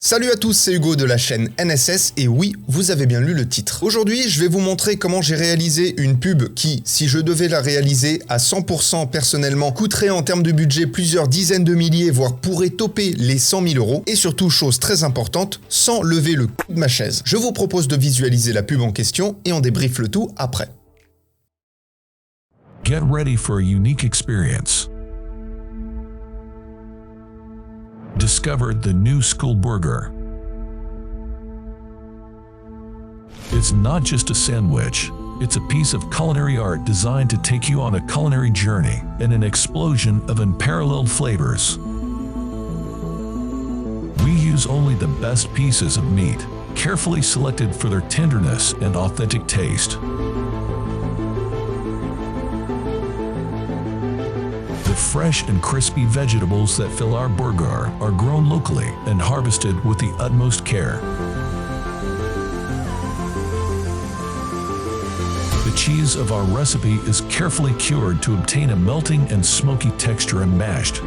Salut à tous, c'est Hugo de la chaîne NSS et oui, vous avez bien lu le titre. Aujourd'hui, je vais vous montrer comment j'ai réalisé une pub qui, si je devais la réaliser à 100% personnellement, coûterait en termes de budget plusieurs dizaines de milliers, voire pourrait topper les 100 000 euros. Et surtout, chose très importante, sans lever le cul de ma chaise. Je vous propose de visualiser la pub en question et on débriefe le tout après. Get ready for a unique experience. Discover the new School Burger. It's not just a sandwich, it's a piece of culinary art designed to take you on a culinary journey and an explosion of unparalleled flavors. We use only the best pieces of meat, carefully selected for their tenderness and authentic taste. The fresh and crispy vegetables that fill our burger are grown locally and harvested with the utmost care. The cheese of our recipe is carefully cured to obtain a melting and smoky texture and mashed.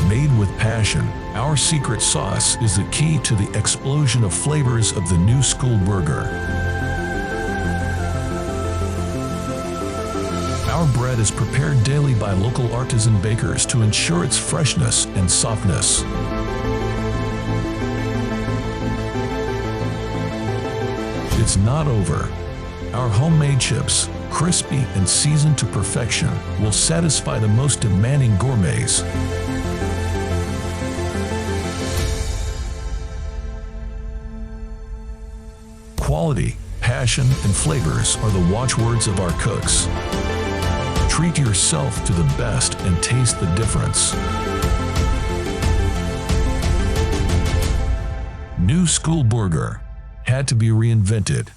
Made with passion, our secret sauce is the key to the explosion of flavors of the new School Burger. Our bread is prepared daily by local artisan bakers to ensure its freshness and softness. It's not over. Our homemade chips, crispy and seasoned to perfection, will satisfy the most demanding gourmets. Quality, passion, and flavors are the watchwords of our cooks. Treat yourself to the best and taste the difference. New School Burger had to be reinvented.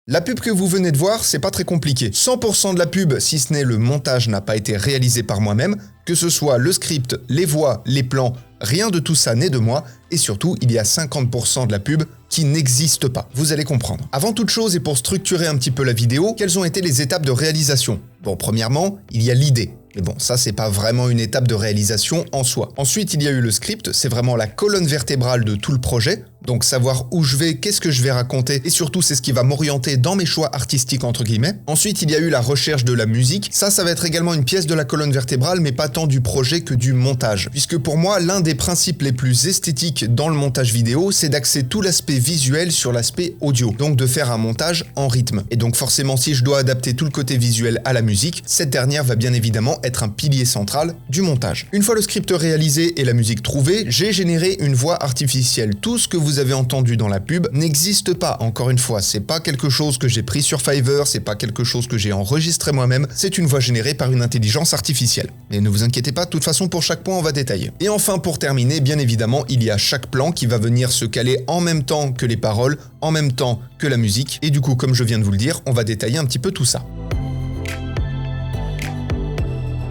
La pub que vous venez de voir, c'est pas très compliqué. 100% de la pub, si ce n'est le montage, n'a pas été réalisé par moi-même, que ce soit le script, les voix, les plans, rien de tout ça n'est de moi, et surtout, il y a 50% de la pub qui n'existe pas. Vous allez comprendre. Avant toute chose, et pour structurer un petit peu la vidéo, quelles ont été les étapes de réalisation? Bon, premièrement, il y a l'idée. Mais bon, ça, c'est pas vraiment une étape de réalisation en soi. Ensuite, il y a eu le script, c'est vraiment la colonne vertébrale de tout le projet. Donc savoir où je vais, qu'est-ce que je vais raconter, et surtout c'est ce qui va m'orienter dans mes choix artistiques entre guillemets. Ensuite il y a eu la recherche de la musique, ça va être également une pièce de la colonne vertébrale mais pas tant du projet que du montage. Puisque pour moi l'un des principes les plus esthétiques dans le montage vidéo c'est d'axer tout l'aspect visuel sur l'aspect audio, donc de faire un montage en rythme. Et donc forcément si je dois adapter tout le côté visuel à la musique, cette dernière va bien évidemment être un pilier central du montage. Une fois le script réalisé et la musique trouvée, j'ai généré une voix artificielle. Tout ce que vous avez entendu dans la pub n'existe pas, encore une fois, c'est pas quelque chose que j'ai pris sur Fiverr, c'est pas quelque chose que j'ai enregistré moi-même, c'est une voix générée par une intelligence artificielle. Mais ne vous inquiétez pas, de toute façon pour chaque point on va détailler. Et enfin pour terminer, bien évidemment, il y a chaque plan qui va venir se caler en même temps que les paroles, en même temps que la musique, et du coup comme je viens de vous le dire, on va détailler un petit peu tout ça.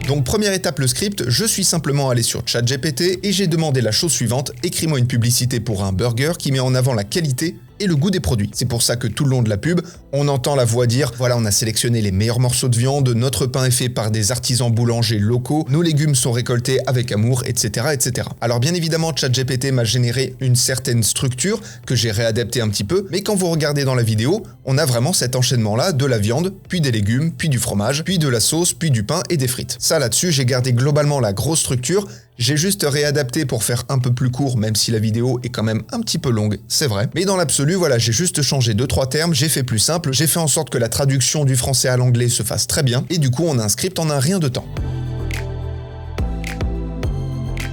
Donc première étape le script, je suis simplement allé sur ChatGPT et j'ai demandé la chose suivante, écris-moi une publicité pour un burger qui met en avant la qualité et le goût des produits. C'est pour ça que tout le long de la pub, on entend la voix dire « Voilà, on a sélectionné les meilleurs morceaux de viande, notre pain est fait par des artisans boulangers locaux, nos légumes sont récoltés avec amour, etc. etc. » Alors bien évidemment, ChatGPT m'a généré une certaine structure que j'ai réadaptée un petit peu, mais quand vous regardez dans la vidéo, on a vraiment cet enchaînement-là de la viande, puis des légumes, puis du fromage, puis de la sauce, puis du pain et des frites. Ça là-dessus, j'ai gardé globalement la grosse structure. J'ai juste réadapté pour faire un peu plus court, même si la vidéo est quand même un petit peu longue, c'est vrai. Mais dans l'absolu, voilà, j'ai juste changé 2-3 termes, j'ai fait plus simple, j'ai fait en sorte que la traduction du français à l'anglais se fasse très bien, et du coup on a un script en un rien de temps.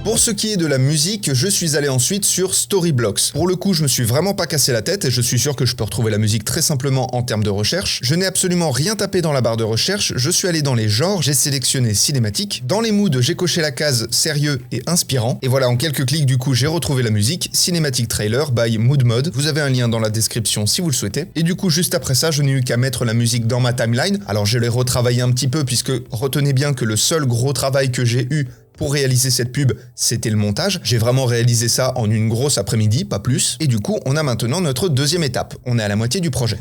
Pour ce qui est de la musique, je suis allé ensuite sur Storyblocks. Pour le coup, je me suis vraiment pas cassé la tête et je suis sûr que je peux retrouver la musique très simplement en termes de recherche. Je n'ai absolument rien tapé dans la barre de recherche, je suis allé dans les genres, j'ai sélectionné cinématique. Dans les moods, j'ai coché la case sérieux et inspirant. Et voilà, en quelques clics, du coup, j'ai retrouvé la musique, Cinematic Trailer by Mood Mode. Vous avez un lien dans la description si vous le souhaitez. Et du coup, juste après ça, je n'ai eu qu'à mettre la musique dans ma timeline. Alors je l'ai retravaillé un petit peu puisque retenez bien que le seul gros travail que j'ai eu pour réaliser cette pub, c'était le montage. J'ai vraiment réalisé ça en une grosse après-midi, pas plus. Et du coup, on a maintenant notre deuxième étape. On est à la moitié du projet.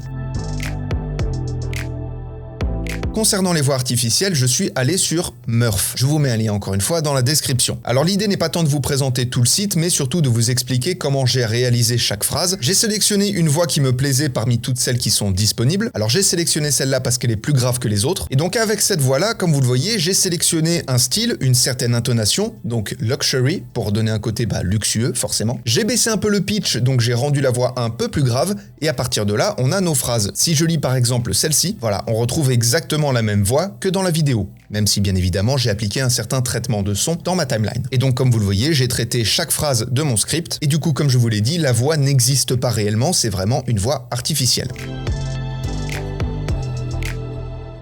Concernant les voix artificielles, je suis allé sur Murf. Je vous mets un lien encore une fois dans la description. Alors l'idée n'est pas tant de vous présenter tout le site, mais surtout de vous expliquer comment j'ai réalisé chaque phrase. J'ai sélectionné une voix qui me plaisait parmi toutes celles qui sont disponibles. Alors j'ai sélectionné celle-là parce qu'elle est plus grave que les autres. Et donc avec cette voix-là, comme vous le voyez, j'ai sélectionné un style, une certaine intonation, donc luxury, pour donner un côté luxueux forcément. J'ai baissé un peu le pitch, donc j'ai rendu la voix un peu plus grave, et à partir de là, on a nos phrases. Si je lis par exemple celle-ci, voilà, on retrouve exactement la même voix que dans la vidéo, même si bien évidemment j'ai appliqué un certain traitement de son dans ma timeline. Et donc comme vous le voyez, j'ai traité chaque phrase de mon script, et du coup comme je vous l'ai dit, la voix n'existe pas réellement, c'est vraiment une voix artificielle.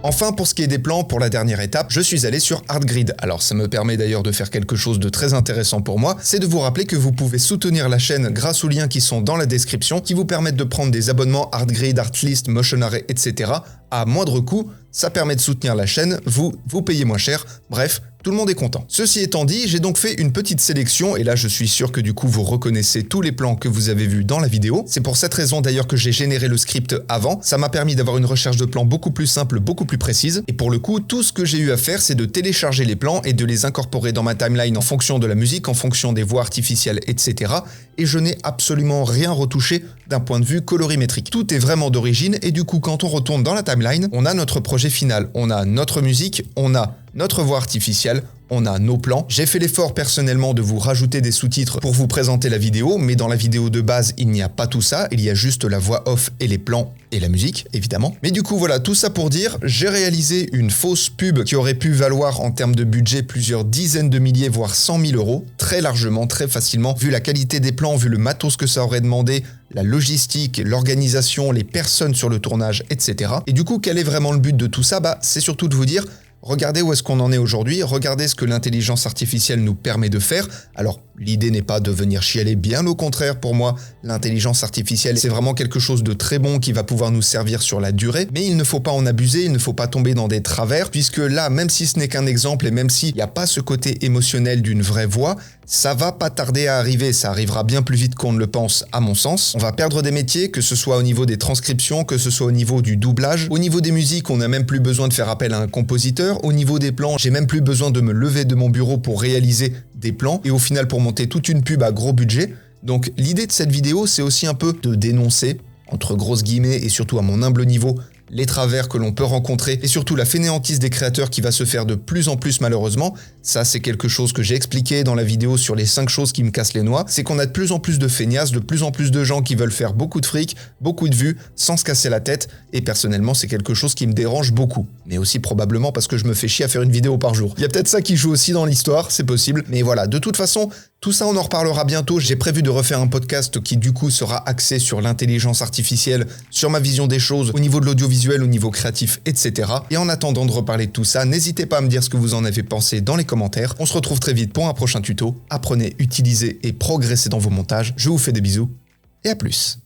Enfin, pour ce qui est des plans, pour la dernière étape, je suis allé sur ArtGrid. Alors ça me permet d'ailleurs de faire quelque chose de très intéressant pour moi, c'est de vous rappeler que vous pouvez soutenir la chaîne grâce aux liens qui sont dans la description, qui vous permettent de prendre des abonnements ArtGrid, Artlist, Motion Array, etc. à moindre coût. Ça permet de soutenir la chaîne, vous payez moins cher, bref, tout le monde est content. Ceci étant dit, j'ai donc fait une petite sélection, et là je suis sûr que du coup vous reconnaissez tous les plans que vous avez vus dans la vidéo. C'est pour cette raison d'ailleurs que j'ai généré le script avant, ça m'a permis d'avoir une recherche de plans beaucoup plus simple, beaucoup plus précise, et pour le coup, tout ce que j'ai eu à faire, c'est de télécharger les plans et de les incorporer dans ma timeline en fonction de la musique, en fonction des voix artificielles, etc. Et je n'ai absolument rien retouché d'un point de vue colorimétrique. Tout est vraiment d'origine, et du coup quand on retourne dans la timeline, on a notre projet final, on a notre musique, on a notre voix artificielle, on a nos plans. J'ai fait l'effort personnellement de vous rajouter des sous-titres pour vous présenter la vidéo, mais dans la vidéo de base, il n'y a pas tout ça, il y a juste la voix off et les plans et la musique, évidemment. Mais du coup, voilà, tout ça pour dire, j'ai réalisé une fausse pub qui aurait pu valoir en termes de budget plusieurs dizaines de milliers, voire 100 000 euros, très largement, très facilement, vu la qualité des plans, vu le matos que ça aurait demandé, la logistique, l'organisation, les personnes sur le tournage, etc. Et du coup, quel est vraiment le but de tout ça? C'est surtout de vous dire, regardez où est-ce qu'on en est aujourd'hui, regardez ce que l'intelligence artificielle nous permet de faire. Alors, l'idée n'est pas de venir chialer, bien au contraire pour moi, l'intelligence artificielle c'est vraiment quelque chose de très bon qui va pouvoir nous servir sur la durée, mais il ne faut pas en abuser, il ne faut pas tomber dans des travers, puisque là, même si ce n'est qu'un exemple et même s'il n'y a pas ce côté émotionnel d'une vraie voix, ça va pas tarder à arriver, ça arrivera bien plus vite qu'on ne le pense à mon sens. On va perdre des métiers, que ce soit au niveau des transcriptions, que ce soit au niveau du doublage. Au niveau des musiques, on n'a même plus besoin de faire appel à un compositeur. Au niveau des plans, j'ai même plus besoin de me lever de mon bureau pour réaliser des plans. Et au final, pour monter toute une pub à gros budget. Donc l'idée de cette vidéo, c'est aussi un peu de dénoncer, entre grosses guillemets et surtout à mon humble niveau, les travers que l'on peut rencontrer et surtout la fainéantise des créateurs qui va se faire de plus en plus malheureusement. Ça, c'est quelque chose que j'ai expliqué dans la vidéo sur les 5 choses qui me cassent les noix. C'est qu'on a de plus en plus de feignasses, de plus en plus de gens qui veulent faire beaucoup de fric, beaucoup de vues, sans se casser la tête. Et personnellement, c'est quelque chose qui me dérange beaucoup. Mais aussi probablement parce que je me fais chier à faire une vidéo par jour. Il y a peut-être ça qui joue aussi dans l'histoire, c'est possible. Mais voilà, de toute façon, tout ça, on en reparlera bientôt. J'ai prévu de refaire un podcast qui, du coup, sera axé sur l'intelligence artificielle, sur ma vision des choses, au niveau de l'audiovisuel, au niveau créatif, etc. Et en attendant de reparler de tout ça, n'hésitez pas à me dire ce que vous en avez pensé dans les commentaires. On se retrouve très vite pour un prochain tuto. Apprenez, utilisez et progressez dans vos montages. Je vous fais des bisous et à plus.